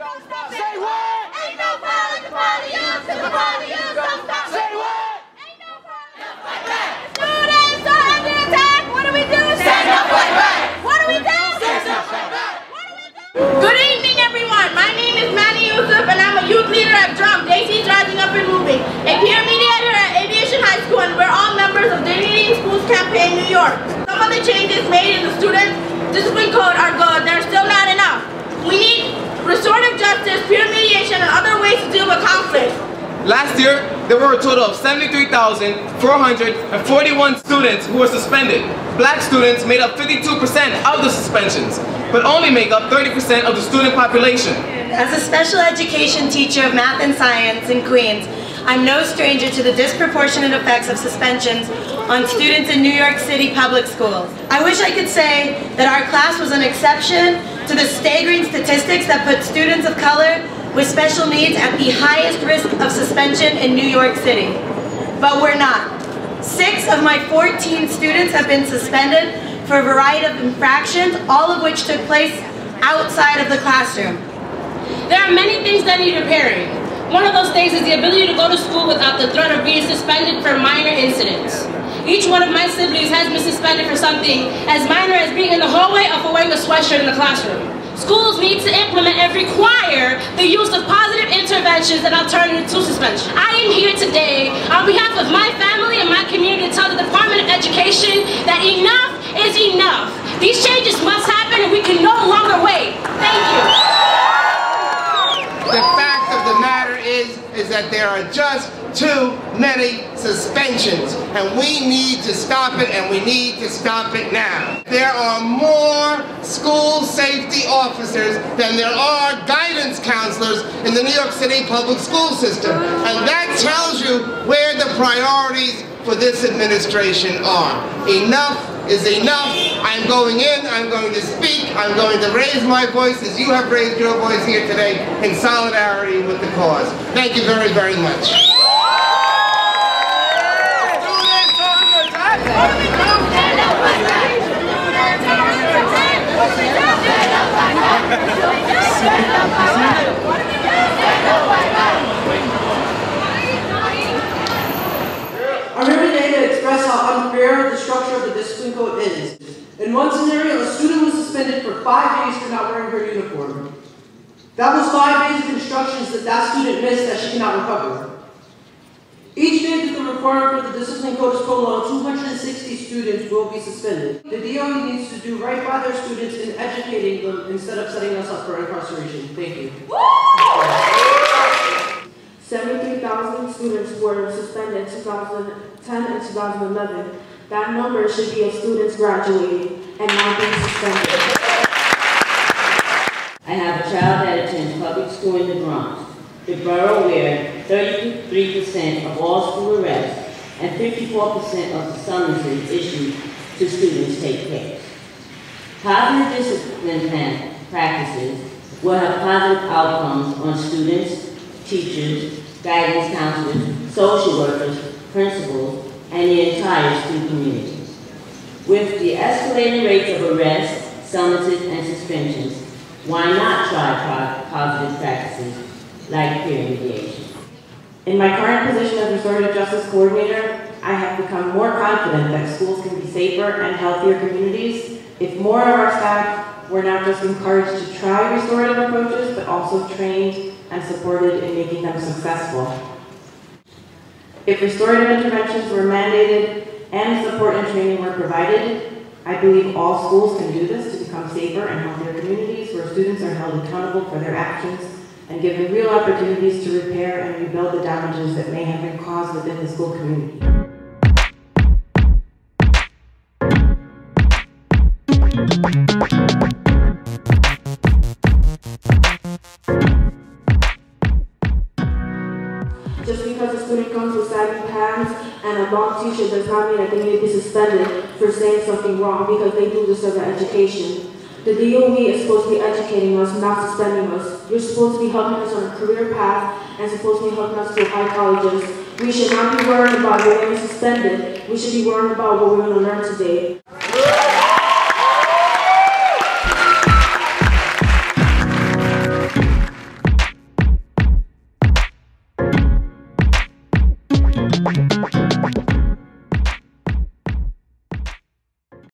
don't stop. Say what? Ain't no party, the party youth, the party youth don't stop. Say what? Ain't no party, fight back. Students are under attack. What do we do? Stand up, fight back. What do we do? Stand up, fight back. What do we do? Good evening, everyone. My name is Manny Yusuf, and I'm a youth leader at DRUM, JC's Rising Up and Moving, a peer mediator at Aviation High School, and we're all members of Dignity in Schools Campaign New York. Some of the changes made in the student discipline code are good. They're still not enough. We need restorative justice, peer mediation, and other ways to deal with conflict. Last year, there were a total of 73,441 students who were suspended. Black students made up 52% of the suspensions, but only make up 30% of the student population. As a special education teacher of math and science in Queens, I'm no stranger to the disproportionate effects of suspensions on students in New York City public schools. I wish I could say that our class was an exception to the staggering statistics that put students of color with special needs at the highest risk of suspension in New York City. But we're not. 6 of my 14 students have been suspended for a variety of infractions, all of which took place outside of the classroom. There are many things that need repairing. One of those things is the ability to go to school without the threat of being suspended for minor incidents. Each one of my siblings has been suspended for something as minor as being in the hallway or for wearing a sweatshirt in the classroom. Schools need to implement and require the use of positive interventions and alternatives to suspension. I am here today on behalf of my family and my community to tell the Department of Education that enough is enough. These changes must happen and we can no longer wait. Thank you. The fact of the matter is that there are just too many suspensions, and we need to stop it, and we need to stop it now. There are more school safety officers than there are guidance counselors in the New York City public school system, and that tells you where the priorities for this administration are. Enough is enough. I'm going in, I'm going to speak, I'm going to raise my voice as you have raised your voice here today in solidarity with the cause. Thank you very, very much. I'm here today to express how unfair the structure of the discipline code is. In one scenario, a student was suspended for 5 days for not wearing her uniform. That was 5 days of instructions that student missed that she cannot recover. Each day that the requirement for the discipline code is prolonged, 260 students will be suspended. The DOE needs to do right by their students in educating them instead of setting us up for incarceration. Thank you. 73,000 students were suspended in 2010 and 2011. That number should be of students graduating and not being suspended. I have a child that attends public school in the Bronx, the borough where 33% of all school arrests and 54% of the summonses issued to students take place. Positive discipline practices will have positive outcomes on students, teachers, guidance counselors, social workers, principals, and the entire student community. With the escalating rates of arrests, summonses, and suspensions, why not try positive practices like peer mediation? In my current position as Restorative Justice Coordinator, I have become more confident that schools can be safer and healthier communities if more of our staff were not just encouraged to try restorative approaches, but also trained and supported in making them successful. If restorative interventions were mandated and support and training were provided, I believe all schools can do this to become safer and healthier communities where students are held accountable for their actions and given real opportunities to repair and rebuild the damages that may have been caused within the school community. Just because a student comes with saggy pants and a long t-shirt does not mean that they need to be suspended for saying something wrong, because they do deserve an education. The DOE is supposed to be educating us, not suspending us. You're supposed to be helping us on a career path and supposed to be helping us to high colleges. We should not be worried about getting suspended. We should be worried about what we're going to learn today.